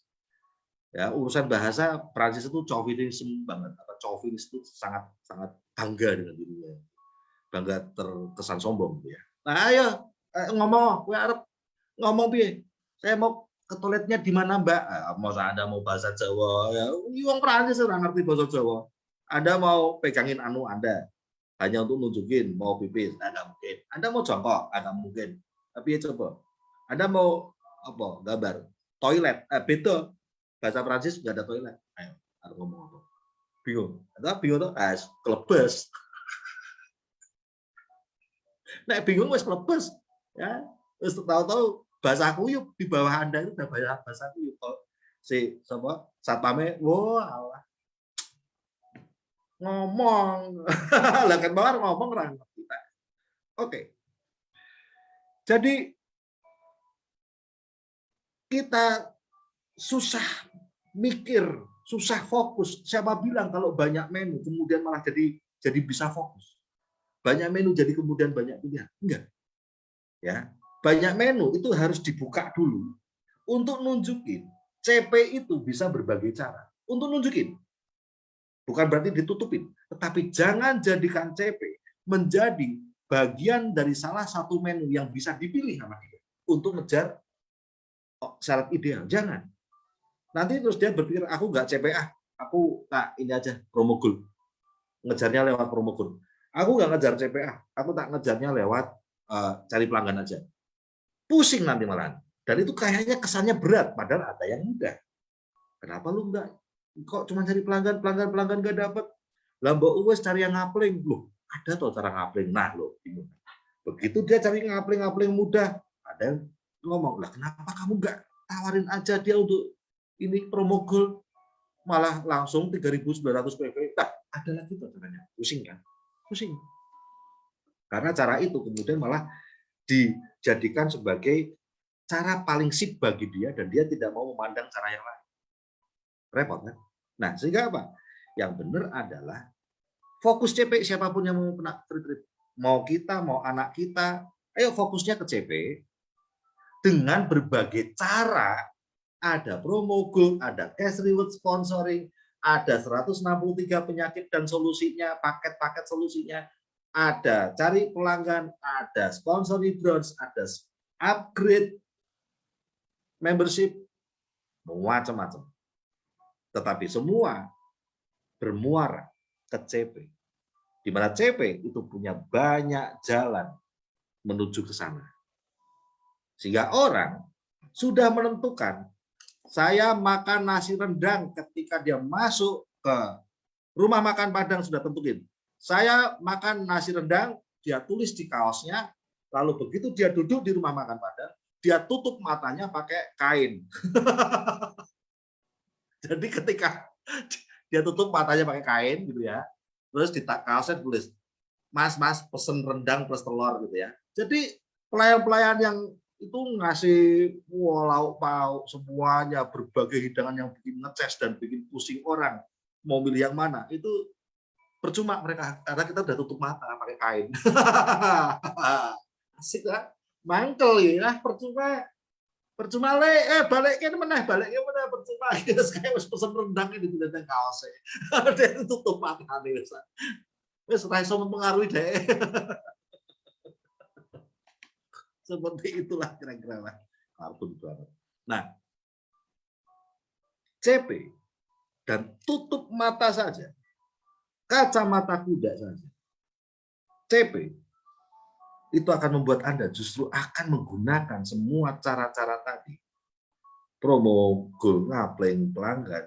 Ya, urusan bahasa Perancis itu chauvinisme banget. Chauvinis itu sangat sangat bangga dengan dirinya, bangga terkesan sombong, ya. Nah, ayo ngomong, gue harap ngomong bi, saya mau ke toiletnya di mana Mbak? Mau Anda mau bahasa Jawa, ya, orang Perancis orang ngerti bahasa Jawa. Anda mau pegangin anu Anda hanya untuk nunjukin mau pipis, nggak mungkin. Anda mau jongkok, nggak mungkin. Tapi ya coba, Anda mau apa? Gambar toilet, beda bahasa Perancis nggak ada toilet. Ayo, harus ngomong apa? Bingung. Atau bingung tuh, kelebes. Nek bingung wes kelebes, ya. Terus tahu-tahu bahasa kuyup di bawah Anda itu udah bahasa kuyup. Si sama satpame, wah ngomong. Lah kan bawah ngomong orang kita. Oke. Jadi kita susah mikir, susah fokus. Siapa bilang kalau banyak menu kemudian malah jadi bisa fokus? Banyak menu jadi kemudian banyak pilihan. Enggak. Ya. Banyak menu itu harus dibuka dulu untuk nunjukin CP itu bisa berbagai cara. Untuk nunjukin. Bukan berarti ditutupin, tetapi jangan jadikan CP menjadi bagian dari salah satu menu yang bisa dipilih sama dia untuk ngejar syarat ideal. Jangan. Nanti terus dia berpikir, aku nggak CPA, aku tak ini aja promo gold. Ngejarnya lewat promo gold. Aku nggak ngejar CPA, aku tak ngejarnya lewat cari pelanggan aja. Pusing nanti malahan. Dan itu kayaknya kesannya berat, padahal ada yang mudah. Kenapa lu nggak? Kok cuma cari pelanggan nggak dapat? Lah mbak Uwes cari yang ngapling. Loh, ada tuh cara ngapling. Nah, loh, begitu dia cari ngapling mudah, ada yang ngomong, lah kenapa kamu nggak tawarin aja dia untuk ini promo gold, malah langsung 3.900 PV. Nah, ada lagi tuh caranya. Pusing kan? Pusing. Karena cara itu kemudian malah dijadikan sebagai cara paling sip bagi dia dan dia tidak mau memandang cara yang lain. Repot kan? Nah, sehingga apa? Yang benar adalah fokus CP, siapapun yang mau kena trip, mau kita, mau anak kita, ayo fokusnya ke CP dengan berbagai cara. Ada promo gold, ada cash reward sponsoring, ada 163 penyakit dan solusinya, paket-paket solusinya, ada cari pelanggan, ada sponsori bronze, ada upgrade membership, macam-macam. Tetapi semua bermuara ke CP. Di mana CP itu punya banyak jalan menuju ke sana. Sehingga orang sudah menentukan, saya makan nasi rendang ketika dia masuk ke rumah makan Padang sudah tentuin. Saya makan nasi rendang, dia tulis di kaosnya, lalu begitu dia duduk di rumah makan Padang, dia tutup matanya pakai kain. Jadi ketika dia tutup matanya pakai kain gitu ya, terus di kaosnya tulis, Mas pesen rendang plus telur gitu ya. Jadi pelayan-pelayan yang itu ngasih lauk pauk semuanya, berbagai hidangan yang bikin ngeces dan bikin pusing orang mau milih yang mana, itu percuma mereka karena kita udah tutup mata pakai kain. Asik lah, mangkel ya, percuma baliknya mana percuma kayak pesen rendang di dalam kaosnya. Dia tutup mata nih wes raiso mempengaruhi deh. Seperti itulah kira-kira lah. Nah, CP, dan tutup mata saja, kacamata kuda saja, CP, itu akan membuat Anda justru akan menggunakan semua cara-cara tadi. Promo, gold, ngapling, pelanggan,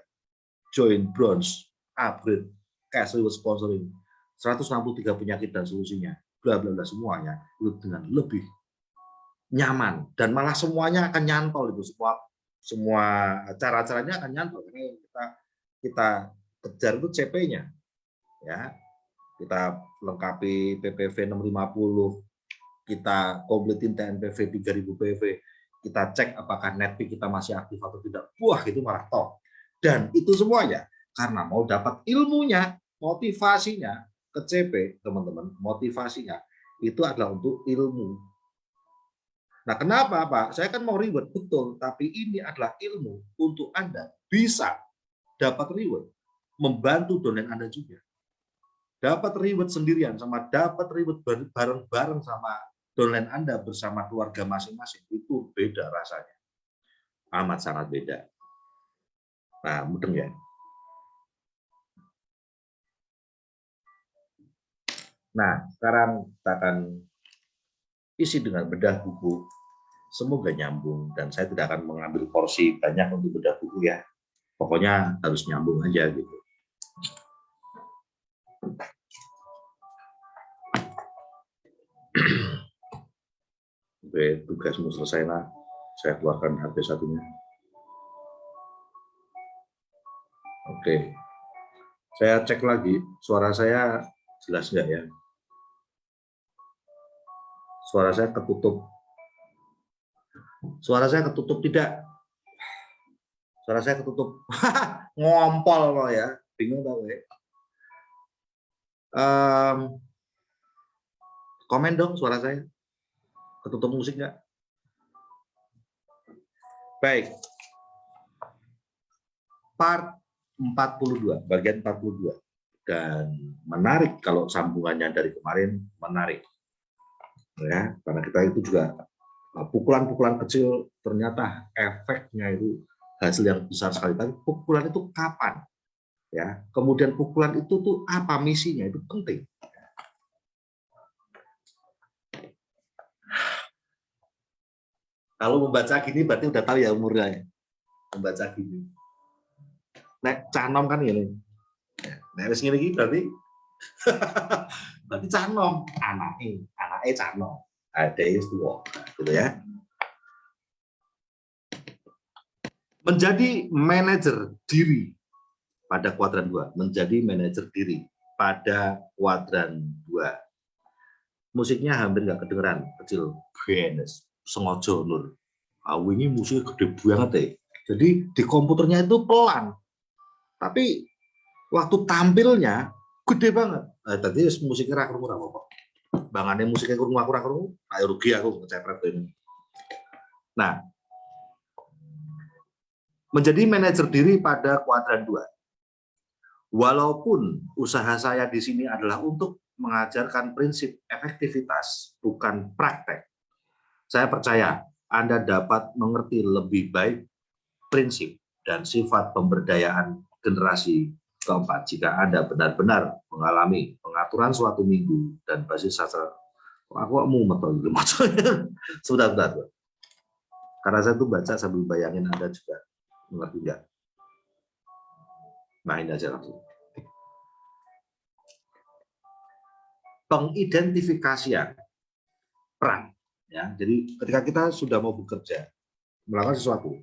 join bronze, upgrade, cash reward sponsoring, 163 penyakit dan solusinya, bla bla bla, semuanya itu dengan lebih nyaman, dan malah semuanya akan nyantol. Itu semua cara-caranya akan nyantol karena kita kejar itu CP-nya, ya. Kita lengkapi PPV 650, kita kompletin TNPV 3000 PV, kita cek apakah netpeak kita masih aktif atau tidak. Wah, itu malah top. Dan itu semuanya karena mau dapat ilmunya, motivasinya ke CP, teman-teman. Motivasinya itu adalah untuk ilmu. Nah, kenapa, Pak? Saya kan mau reward, betul. Tapi ini adalah ilmu untuk Anda bisa dapat reward, membantu downline Anda juga. Dapat reward sendirian sama dapat reward bareng-bareng sama downline Anda bersama keluarga masing-masing, itu beda rasanya. Amat sangat beda. Nah, mudeng ya. Nah, sekarang kita akan isi dengan bedah buku. Semoga nyambung, dan saya tidak akan mengambil porsi banyak untuk bedah buku ya. Pokoknya harus nyambung aja gitu. Oke, tugasmu selesai, lah. Saya keluarkan HP satunya. Oke, saya cek lagi, suara saya jelas nggak ya? Suara saya ketutup. Suara saya ketutup tidak? Suara saya ketutup. Ngompol loh ya, bingung tau ya. Komen dong suara saya. Ketutup musik nggak? Baik. Part 42, bagian 42. Dan menarik kalau sambungannya dari kemarin, menarik. Ya, karena kita itu juga pukulan-pukulan kecil ternyata efeknya itu hasil yang besar sekali. Tapi pukulan itu kapan? Ya, kemudian pukulan itu tuh apa misinya, itu penting. Kalau membaca gini berarti udah tahu ya umurnya ya. Membaca gini. Nek canom kan ini. Nek wis ngene iki berarti berarti canom, anake canom. Ada yang tua, gitu ya. Menjadi manajer diri pada kuadran 2, menjadi manajer diri pada kuadran 2. Musiknya hampir nggak kedengeran, kecil banget, sengaja Nur. Ini musiknya gede banget ya. Jadi di komputernya itu pelan, tapi waktu tampilnya gede banget. Tadi musiknya rakrungu apa? Bangannya musiknya kurang, ayo rugi aku ngecepret ini. Nah, menjadi manajer diri pada kuadran 2. Walaupun usaha saya di sini adalah untuk mengajarkan prinsip efektivitas, bukan praktek, saya percaya Anda dapat mengerti lebih baik prinsip dan sifat pemberdayaan generasi keempat jika Anda benar-benar mengalami pengaturan suatu minggu dan basis sastra. Aku mau sebentar. Karena saya tuh baca sambil bayangin Anda juga mengerti nggak? Nah, ini aja langsung. Pengidentifikasian peran, ya. Jadi ketika kita sudah mau bekerja, melakukan sesuatu,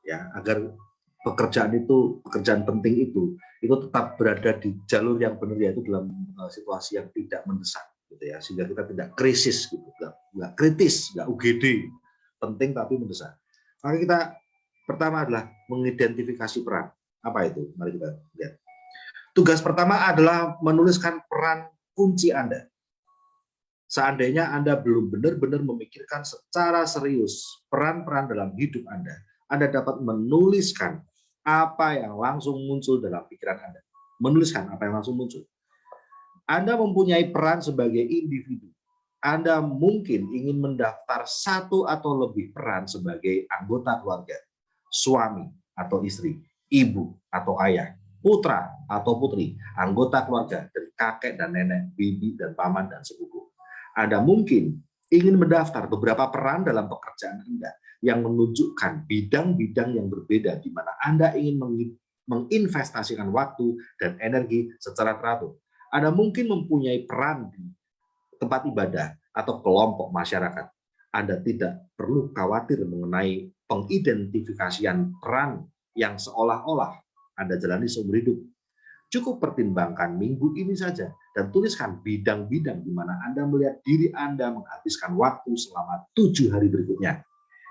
ya, agar pekerjaan penting itu tetap berada di jalur yang benar, yaitu dalam situasi yang tidak mendesak, gitu ya, sehingga kita tidak krisis, gitu, nggak kritis, nggak UGD, penting tapi mendesak. Maka kita pertama adalah mengidentifikasi peran. Apa itu? Mari kita lihat. Tugas pertama adalah menuliskan peran kunci Anda. Seandainya Anda belum benar-benar memikirkan secara serius peran-peran dalam hidup Anda dapat menuliskan apa yang langsung muncul dalam pikiran Anda. Menuliskan apa yang langsung muncul. Anda mempunyai peran sebagai individu. Anda mungkin ingin mendaftar satu atau lebih peran sebagai anggota keluarga, suami atau istri, ibu atau ayah, putra atau putri, anggota keluarga dari kakek dan nenek, bibi dan paman dan sepupu. Anda mungkin ingin mendaftar beberapa peran dalam pekerjaan Anda yang menunjukkan bidang-bidang yang berbeda di mana Anda ingin menginvestasikan waktu dan energi secara teratur. Anda mungkin mempunyai peran di tempat ibadah atau kelompok masyarakat. Anda tidak perlu khawatir mengenai pengidentifikasian peran yang seolah-olah Anda jalani seumur hidup. Cukup pertimbangkan minggu ini saja dan tuliskan bidang-bidang di mana Anda melihat diri Anda menghabiskan waktu selama 7 hari berikutnya.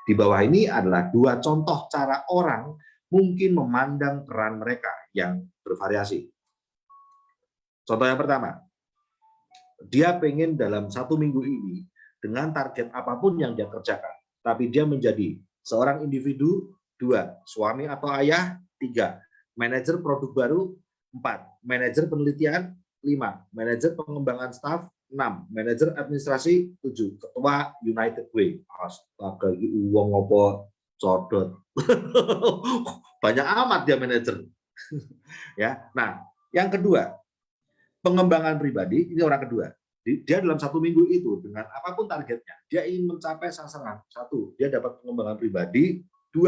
Di bawah ini adalah 2 contoh cara orang mungkin memandang peran mereka yang bervariasi. Contoh yang pertama, dia pengen dalam 1 minggu ini dengan target apapun yang dia kerjakan, tapi dia menjadi seorang individu, 2, suami atau ayah, 3, manajer produk baru, 4, manajer penelitian, 5, manajer pengembangan staf, 6, manajer administrasi, 7, ketua United Way. Astaga, uang ngopo codot. Banyak amat dia manajer. Ya. Nah, yang kedua, pengembangan pribadi, ini orang kedua. Dia dalam 1 minggu itu, dengan apapun targetnya, dia ingin mencapai sasaran. 1, dia dapat pengembangan pribadi. 2,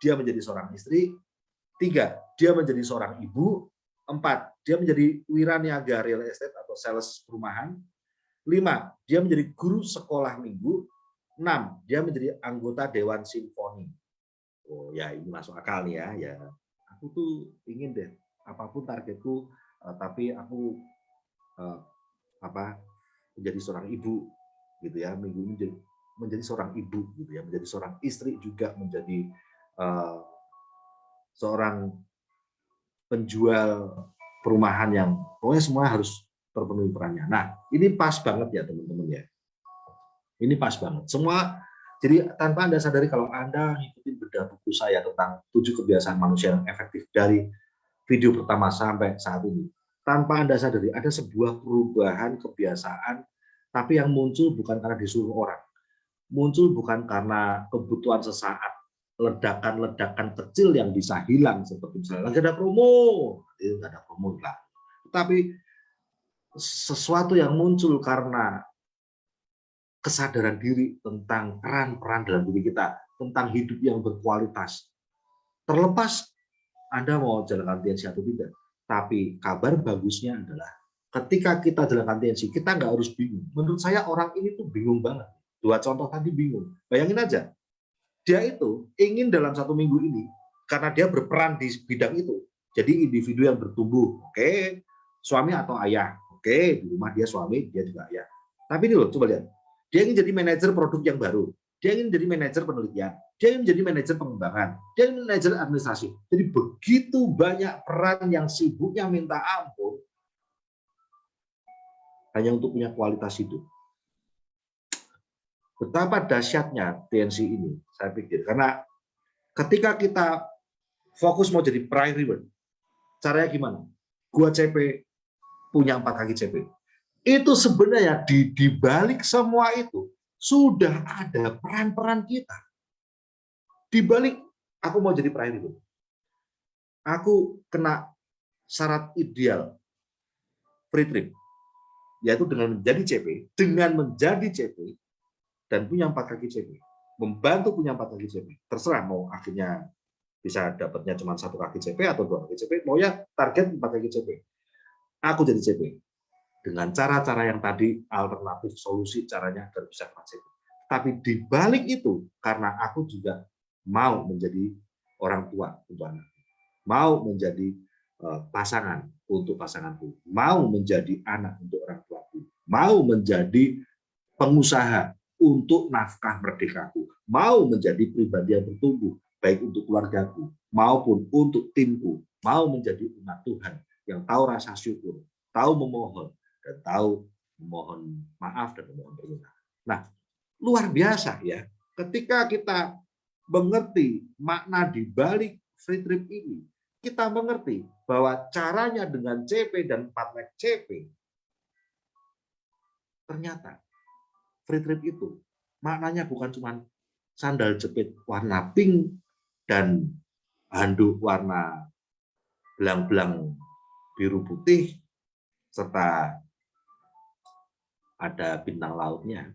dia menjadi seorang istri. 3, dia menjadi seorang ibu. 4, dia menjadi wiraniaga real estate atau sales perumahan. 5, dia menjadi guru sekolah minggu. 6, dia menjadi anggota Dewan Simfoni. Oh ya, ini masuk akal nih ya. Aku tuh ingin deh, apapun targetku, tapi aku menjadi seorang ibu gitu ya, minggu ini menjadi seorang ibu gitu ya, menjadi seorang istri juga, menjadi seorang penjual perumahan yang pokoknya semua harus terpenuhi perannya. Nah, ini pas banget ya teman-teman ya. Ini pas banget. Semua, jadi tanpa Anda sadari kalau Anda ngikutin bedah buku saya tentang 7 kebiasaan manusia yang efektif dari video pertama sampai saat ini, tanpa Anda sadari ada sebuah perubahan kebiasaan, tapi yang muncul bukan karena disuruh orang, muncul bukan karena kebutuhan sesaat, ledakan-ledakan kecil yang bisa hilang, seperti misalnya lagi ada promo, itu nggak ada promo lah, tapi sesuatu yang muncul karena kesadaran diri tentang peran-peran dalam diri kita, tentang hidup yang berkualitas. Terlepas Anda mau jalankan TNC atau tidak, tapi kabar bagusnya adalah ketika kita jalankan TNC, kita nggak harus bingung. Menurut saya orang ini tuh bingung banget. 2 contoh tadi bingung. Bayangin aja, dia itu ingin dalam 1 minggu ini, karena dia berperan di bidang itu, jadi individu yang bertumbuh. Oke, suami atau ayah. Oke, di rumah dia suami, dia juga ayah. Tapi ini loh, coba lihat. Dia ingin jadi manajer produk yang baru. Dia ingin jadi manajer penelitian. Dia ingin jadi manajer pengembangan. Dia ingin manajer administrasi. Jadi begitu banyak peran yang sibuknya minta ampun hanya untuk punya kualitas hidup. Betapa dahsyatnya TNC ini, saya pikir. Karena ketika kita fokus mau jadi prime reward, caranya gimana? Gua CP, punya 4 kaki CP. Itu sebenarnya di balik semua itu sudah ada peran-peran kita. Di balik aku mau jadi prime itu, aku kena syarat ideal free trip, yaitu dengan menjadi CP, dan punya 4 kaki CP, membantu punya 4 kaki CP. Terserah mau akhirnya bisa dapatnya cuma 1 kaki CP atau 2 kaki CP, maunya target 4 kaki CP. Aku jadi CP. Dengan cara-cara yang tadi, alternatif solusi caranya agar bisa kena. Tapi di balik itu, karena aku juga mau menjadi orang tua untuk anak, mau menjadi pasangan untuk pasanganku, mau menjadi anak untuk orang tuaku, mau menjadi pengusaha untuk nafkah merdekaku, mau menjadi pribadi yang bertumbuh, baik untuk keluargaku maupun untuk timku, mau menjadi umat Tuhan yang tahu rasa syukur, tahu memohon, dan tahu memohon maaf dan memohon perlindungan. Nah, luar biasa ya, ketika kita mengerti makna di balik free trip ini, kita mengerti bahwa caranya dengan CP dan 4 leg CP, ternyata free trip itu maknanya bukan cuma sandal jepit warna pink dan handuk warna belang-belang biru putih, serta ada bintang lautnya.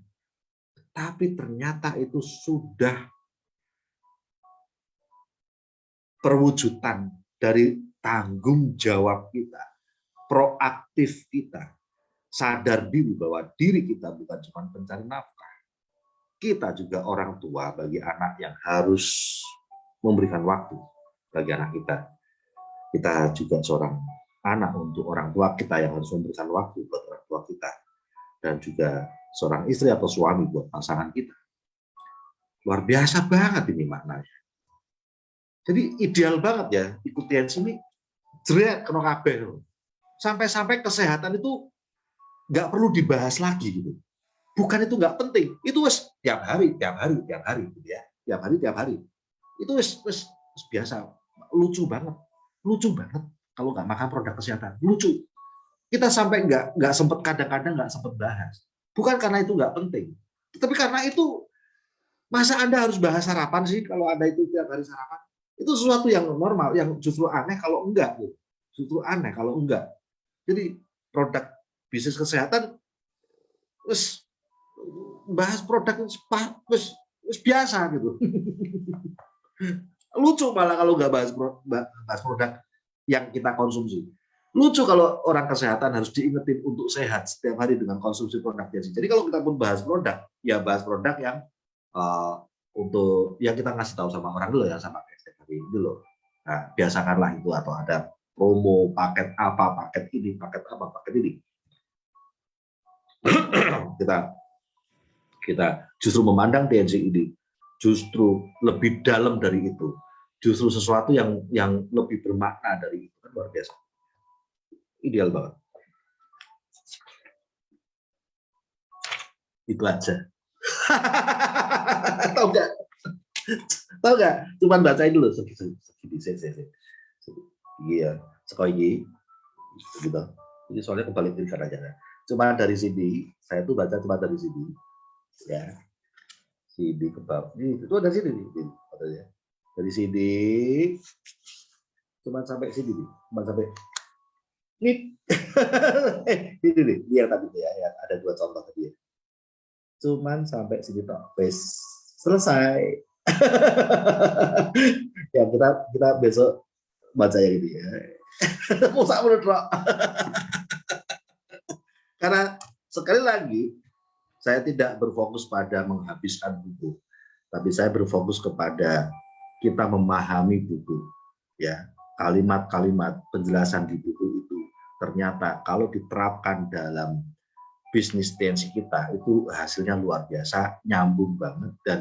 Tapi ternyata itu sudah perwujudan dari tanggung jawab kita, proaktif kita, sadar diri bahwa diri kita bukan cuma pencari nafkah. Kita juga orang tua bagi anak yang harus memberikan waktu bagi anak kita. Kita juga seorang anak untuk orang tua kita yang harus memberikan waktu buat orang tua kita. Dan juga seorang istri atau suami buat pasangan kita. Luar biasa banget ini maknanya. Jadi ideal banget ya ikuti ini jeret kena kabeh. Sampai-sampai kesehatan itu nggak perlu dibahas lagi gitu. Bukan itu nggak penting, itu wes tiap hari gitu ya, tiap hari. Itu wes biasa, lucu banget kalau nggak makan produk kesehatan, lucu. Kita sampai nggak sempet kadang-kadang nggak sempet bahas. Bukan karena itu nggak penting, tapi karena itu masa Anda harus bahas sarapan sih kalau Anda itu tiap hari sarapan. Itu sesuatu yang normal, yang justru aneh kalau enggak, justru aneh kalau enggak. Jadi produk bisnis kesehatan wes bahas produk wes biasa gitu. Lucu malah kalau nggak bahas produk yang kita konsumsi. Lucu kalau orang kesehatan harus diingetin untuk sehat setiap hari dengan konsumsi produk gizi. Jadi kalau kita pun bahas produk, ya bahas produk yang untuk yang kita ngasih tahu sama orang dulu ya, sama kayak tadi dulu. Nah, biasakanlah itu atau ada promo paket apa, paket ini, paket apa, paket ini. kita justru memandang TNC ini justru lebih dalam dari itu, justru sesuatu yang lebih bermakna dari itu, kan luar biasa, ideal banget. Itu aja. Tahu nggak? Cuman bacain dulu segini. Iya, sekali gitu. Ini soalnya kebalik tulisan aja. Cuma dari sini, saya tuh baca cuma dari sini, ya. Sini ke bawah. Itu ada sini nih, dari sini, cuma sampai sini nih, cuma sampai ini. Ini nih, yang tadi ya, ada dua contoh tadi ya. Cuman sampai sini toh, wes selesai. Ya kita besok baca yang ini ya. Musak menurut karena sekali lagi saya tidak berfokus pada menghabiskan buku, tapi saya berfokus kepada kita memahami buku, ya, kalimat-kalimat penjelasan di buku itu ternyata kalau diterapkan dalam bisnis TNC kita itu hasilnya luar biasa, nyambung banget, dan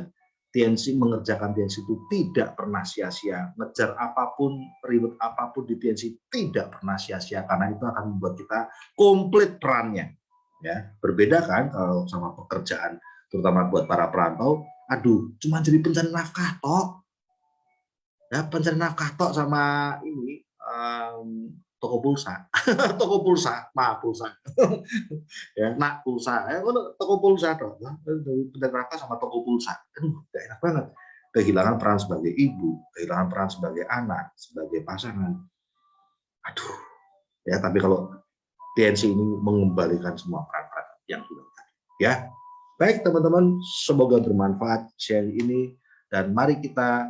TNC mengerjakan TNC itu tidak pernah sia-sia. Ngejar apapun, ribet apapun di TNC tidak pernah sia-sia, karena itu akan membuat kita komplit perannya. Ya, berbeda kan kalau sama pekerjaan, terutama buat para perantau, aduh, cuma jadi pencari nafkah toh. Ya, pencari nafkah toh sama ini toko pulsa, toko pulsa, maaf pulsa, ya, nak pulsa, toko pulsa toh, pencari nafkah sama toko pulsa, gak enak banget. Kehilangan peran sebagai ibu, kehilangan peran sebagai anak, sebagai pasangan. Aduh, ya, tapi kalau TNC ini mengembalikan semua peran-peran yang sudah tadi. Ya, baik teman-teman, semoga bermanfaat sharing ini, dan mari kita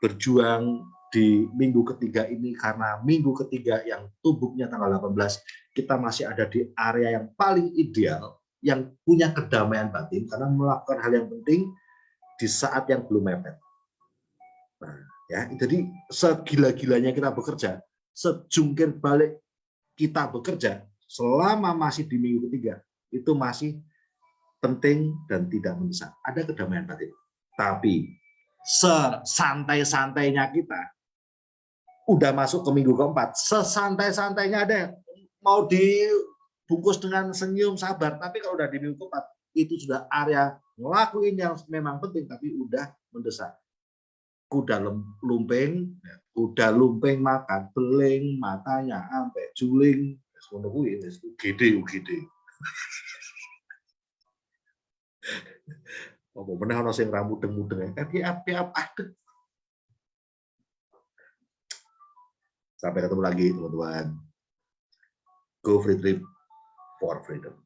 berjuang di minggu ketiga ini, karena minggu ketiga yang tubuhnya tanggal 18 kita masih ada di area yang paling ideal, yang punya kedamaian batin karena melakukan hal yang penting di saat yang belum mepet. Nah, ya, jadi segila-gilanya kita bekerja, sejungkir balik kita bekerja selama masih di minggu ketiga itu masih penting dan tidak mendesak. Ada kedamaian batin. Tapi sesantai-santainya kita udah masuk ke minggu keempat, sesantai-santainya ada mau dibungkus dengan senyum sabar, tapi kalau udah di minggu keempat itu sudah area ngelakuin yang memang penting tapi udah mendesak. Kuda lumping, makan beling matanya sampai juling, ngono kuwi UGD. Apa meneh ana sing ra mudeng-mudeng, aduh. Sampai ketemu lagi teman-teman. Go free trip for freedom.